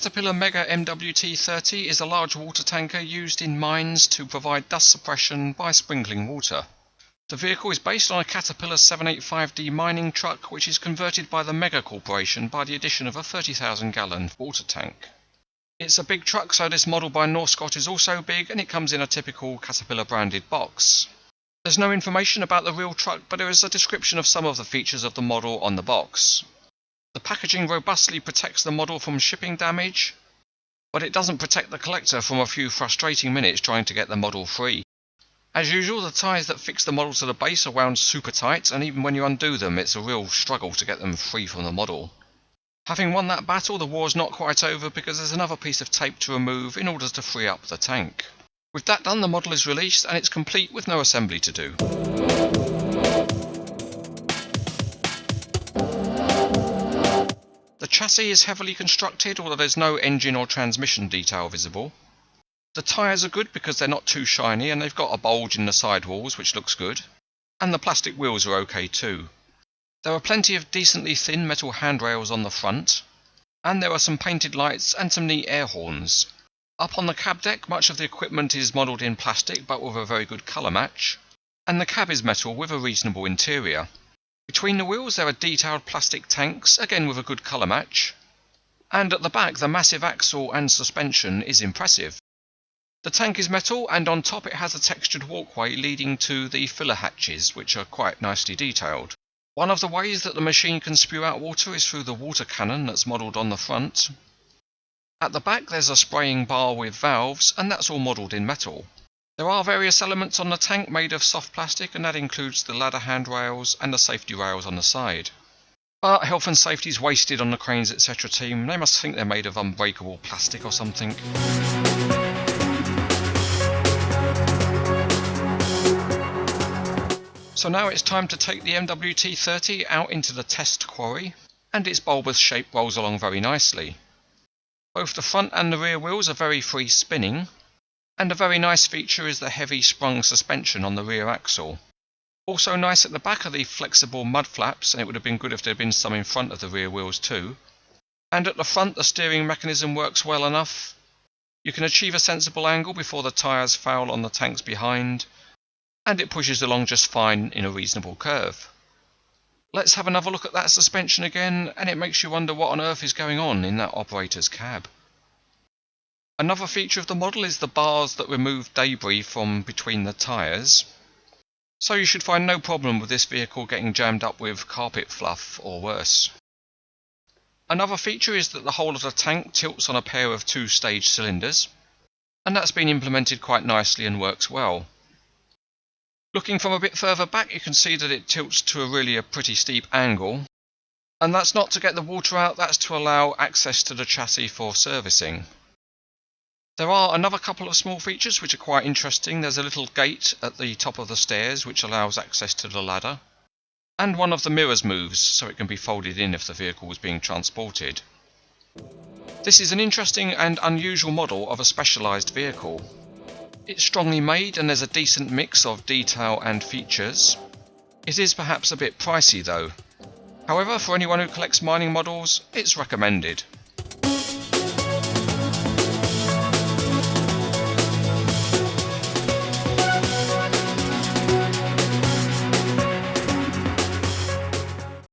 Caterpillar Mega MWT30 is a large water tanker used in mines to provide dust suppression by sprinkling water. The vehicle is based on a Caterpillar 785D mining truck, which is converted by the Mega Corporation by the addition of a 30,000 gallon water tank. It's a big truck, so this model by Norscot is also big, and it comes in a typical Caterpillar branded box. There's no information about the real truck, but there is a description of some of the features of the model on the box. The packaging robustly protects the model from shipping damage, but it doesn't protect the collector from a few frustrating minutes trying to get the model free. As usual, the ties that fix the model to the base are wound super tight, and even when you undo them, it's a real struggle to get them free from the model. Having won that battle, the war's not quite over because there's another piece of tape to remove in order to free up the tank. With that done, the model is released and it's complete with no assembly to do. The chassis is heavily constructed, although there's no engine or transmission detail visible. The tyres are good because they're not too shiny and they've got a bulge in the sidewalls, which looks good. And the plastic wheels are okay too. There are plenty of decently thin metal handrails on the front, and there are some painted lights and some neat air horns. Up on the cab deck, much of the equipment is modelled in plastic but with a very good colour match, and the cab is metal with a reasonable interior. Between the wheels there are detailed plastic tanks, again with a good colour match, and at the back the massive axle and suspension is impressive. The tank is metal, and on top it has a textured walkway leading to the filler hatches, which are quite nicely detailed. One of the ways that the machine can spew out water is through the water cannon that's modelled on the front. At the back there's a spraying bar with valves, and that's all modelled in metal. There are various elements on the tank made of soft plastic, and that includes the ladder handrails and the safety rails on the side. But health and safety is wasted on the CranesEtcTV team. They must think they're made of unbreakable plastic or something. So now it's time to take the MWT30 out into the test quarry, and its bulbous shape rolls along very nicely. Both the front and the rear wheels are very free spinning, and a very nice feature is the heavy sprung suspension on the rear axle. Also nice at the back are the flexible mud flaps, and it would have been good if there had been some in front of the rear wheels too. And at the front the steering mechanism works well enough. You can achieve a sensible angle before the tyres foul on the tanks behind, and it pushes along just fine in a reasonable curve. Let's have another look at that suspension again, and it makes you wonder what on earth is going on in that operator's cab. Another feature of the model is the bars that remove debris from between the tyres, so you should find no problem with this vehicle getting jammed up with carpet fluff or worse. Another feature is that the whole of the tank tilts on a pair of two-stage cylinders, and that's been implemented quite nicely and works well. Looking from a bit further back, you can see that it tilts to a pretty steep angle, and that's not to get the water out, that's to allow access to the chassis for servicing. There are another couple of small features which are quite interesting. There's a little gate at the top of the stairs which allows access to the ladder, and one of the mirrors moves so it can be folded in if the vehicle was being transported. This is an interesting and unusual model of a specialised vehicle. It's strongly made and there's a decent mix of detail and features. It is perhaps a bit pricey though. However, for anyone who collects mining models, it's recommended.